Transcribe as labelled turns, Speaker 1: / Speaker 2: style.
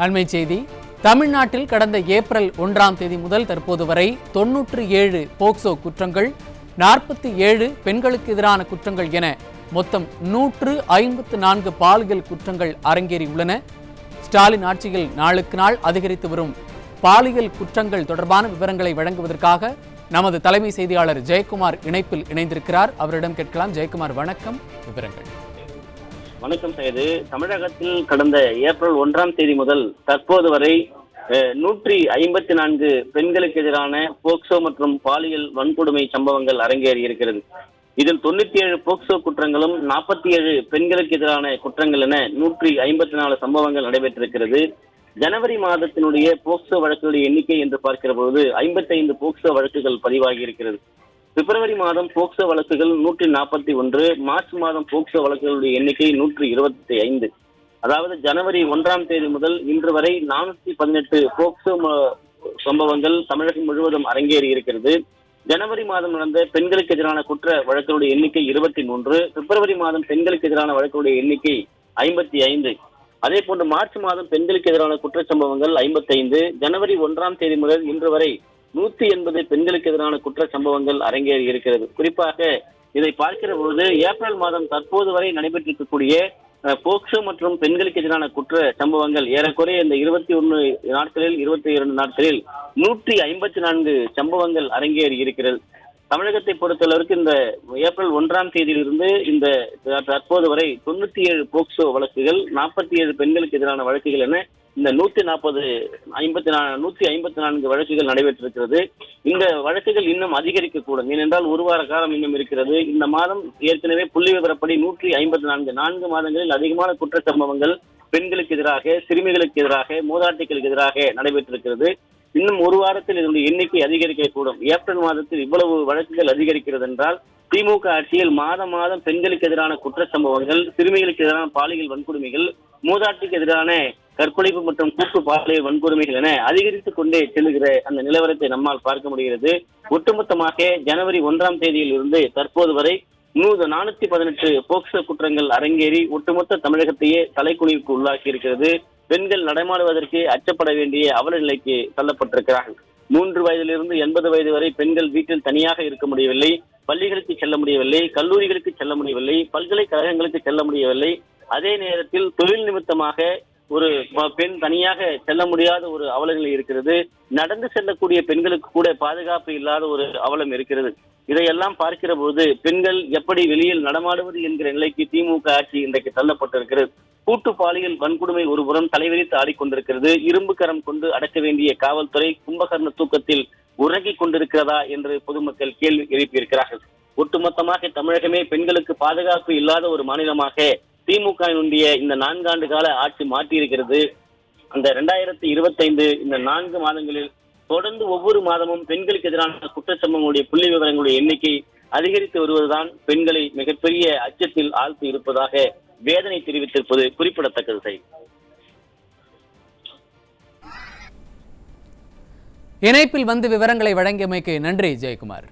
Speaker 1: அண்மை செய்தி. தமிழ்நாட்டில் கடந்த ஏப்ரல் 1ஆம் தேதி முதல் தற்போது வரை 97 போக்சோ குற்றங்கள், 47 பெண்களுக்கு எதிரான குற்றங்கள் என மொத்தம் 154 பாலியல் குற்றங்கள் அரங்கேறியுள்ளன. ஸ்டாலின் ஆட்சியில் நாளுக்கு நாள் அதிகரித்து வரும் பாலியல் குற்றங்கள் தொடர்பான விவரங்களை வழங்குவதற்காக நமது தலைமை செய்தியாளர் ஜெயக்குமார் இணைப்பில் இணைந்திருக்கிறார். அவரிடம் கேட்கலாம். ஜெயக்குமார், வணக்கம். விவரங்கள்.
Speaker 2: வணக்கம் சையது. தமிழகத்தில் கடந்த ஏப்ரல் 1ஆம் தேதி முதல் தற்போது வரை 154 பெண்களுக்கு எதிரான போக்சோ மற்றும் பாலியல் வன்கொடுமை சம்பவங்கள் அரங்கேறி இருக்கிறது. இதில் 97 போக்சோ குற்றங்களும் 47 பெண்களுக்கு எதிரான குற்றங்கள் என 154 சம்பவங்கள் நடைபெற்றிருக்கிறது. ஜனவரி மாதத்தினுடைய போக்சோ வழக்குகளுடைய எண்ணிக்கை என்று பார்க்கிற போது 55 போக்சோ வழக்குகள் பதிவாகி இருக்கிறது. பிப்ரவரி மாதம் போக்சோ வழக்குகள் 141, மார்ச் மாதம் போக்சோ வழக்குகளுடைய எண்ணிக்கை 125. அதாவது ஜனவரி 1ஆம் தேதி முதல் இன்று வரை 418 போக்சோ சம்பவங்கள் தமிழகம் முழுவதும் அரங்கேறி இருக்கிறது. ஜனவரி மாதம் நடந்த பெண்களுக்கு எதிரான குற்ற வழக்குகளுடைய எண்ணிக்கை 23, பிப்ரவரி மாதம் பெண்களுக்கு எதிரான வழக்குகளுடைய எண்ணிக்கை 55. அதே போன்று மார்ச் மாதம் பெண்களுக்கு எதிரான குற்ற சம்பவங்கள் 55. ஜனவரி 1ஆம் தேதி முதல் இன்று வரை 180 பெண்களுக்கு எதிரான குற்ற சம்பவங்கள் அரங்கேறி இருக்கிறது. குறிப்பாக இதை பார்க்கிற போது ஏப்ரல் மாதம் தற்போது வரை நடைபெற்றிருக்கக்கூடிய போக்சோ மற்றும் பெண்களுக்கு எதிரான குற்ற சம்பவங்கள் ஏறக்குறைய இந்த 21 நாட்களில் 22 நாட்களில் 154 சம்பவங்கள் அரங்கேறி இருக்கிறது. தமிழகத்தை பொறுத்தளவிற்கு இந்த ஏப்ரல் 1ஆம் தேதியிலிருந்து இந்த தற்போது வரை 97 போக்சோ வழக்குகள், 47 பெண்களுக்கு எதிரான வழக்குகள் என இந்த 154 வழக்குகள் நடைபெற்றிருக்கிறது. இந்த வழக்குகள் இன்னும் அதிகரிக்கக்கூடும். ஏனென்றால் ஒரு வார காலம் இன்னும் இருக்கிறது. இந்த மாதம் ஏற்கனவே புள்ளி விவரப்படி 154 4 மாதங்களில் அதிகமான குற்ற சம்பவங்கள் பெண்களுக்கு எதிராக, சிறுமிகளுக்கு எதிராக, மூதாட்டிகளுக்கு எதிராக நடைபெற்றிருக்கிறது. இன்னும் ஒரு வாரத்தில் இதனுடைய எண்ணிக்கை அதிகரிக்கக்கூடும். ஏப்ரல் மாதத்தில் இவ்வளவு வழக்குகள் அதிகரிக்கிறது என்றால் திமுக ஆட்சியில் மாதம் பெண்களுக்கு எதிரான குற்ற சம்பவங்கள், சிறுமிகளுக்கு எதிரான பாலியல் வன்கொடுமைகள், மூதாட்டிக்கு எதிரான கற்பழிப்பு மற்றும் கூட்டு பாலியல் வன்கொடுமைகள் என அதிகரித்துக் கொண்டே செல்லுகிற அந்த நிலவரத்தை நம்மால் பார்க்க முடிகிறது. ஒட்டுமொத்தமாக ஜனவரி 1ஆம் தேதியில் இருந்து தற்போது வரை 418 போக்சோ குற்றங்கள் அரங்கேறி ஒட்டுமொத்த தமிழகத்தையே தலைக்குனிவுக்கு உள்ளாக்கி இருக்கிறது. பெண்கள் நடமாடுவதற்கு அச்சப்பட வேண்டிய அவல நிலைக்கு தள்ளப்பட்டிருக்கிறார்கள். 3 வயதிலிருந்து 80 வயது வரை பெண்கள் வீட்டில் தனியாக இருக்க முடியவில்லை, பள்ளிகளுக்கு செல்ல முடியவில்லை, கல்லூரிகளுக்கு செல்ல முடியவில்லை, பல்கலைக்கழகங்களுக்கு செல்ல முடியவில்லை. அதே நேரத்தில் தொழில் நிமித்தமாக ஒரு பெண் தனியாக செல்ல முடியாத ஒரு அவலநிலை இருக்கிறது. நடந்து செல்லக்கூடிய பெண்களுக்கு கூட பாதுகாப்பு இல்லாத ஒரு அவலம் இருக்கிறது. இதையெல்லாம் பார்க்கிற போது பெண்கள் எப்படி வெளியில் நடமாடுவது என்கிற நிலைக்கு திமுக ஆட்சி இன்றைக்கு தள்ளப்பட்டிருக்கிறது. கூட்டு பாலியல் வன்கொடுமை ஒருபுறம் தலைவிரித்து ஆடிக்கொண்டிருக்கிறது. இரும்பு கரம் கொண்டு அடக்க வேண்டிய காவல்துறை கும்பகர்ண தூக்கத்தில் உறங்கிக் கொண்டிருக்கிறதா என்று பொதுமக்கள் கேள்வி எழுப்பியிருக்கிறார்கள். ஒட்டுமொத்தமாக தமிழகமே பெண்களுக்கு பாதுகாப்பு இல்லாத ஒரு மாநிலமாக திமுகவினுடைய இந்த 4 ஆண்டு கால ஆட்சி மாற்றியிருக்கிறது. அந்த 2025 இந்த 4 மாதங்களில் தொடர்ந்து ஒவ்வொரு மாதமும் பெண்களுக்கு எதிரான குற்றச்சம்பவங்களுடைய புள்ளி விவரங்களுடைய எண்ணிக்கை அதிகரித்து வருவதுதான் பெண்களை மிகப்பெரிய அச்சத்தில் ஆழ்த்தி இருப்பதாக வேதனை தெரிவித்திருப்பது குறிப்பிடத்தக்கது.
Speaker 1: இணைப்பில் வந்து விவரங்களை வழங்கியமைக்கு நன்றி ஜெயக்குமார்.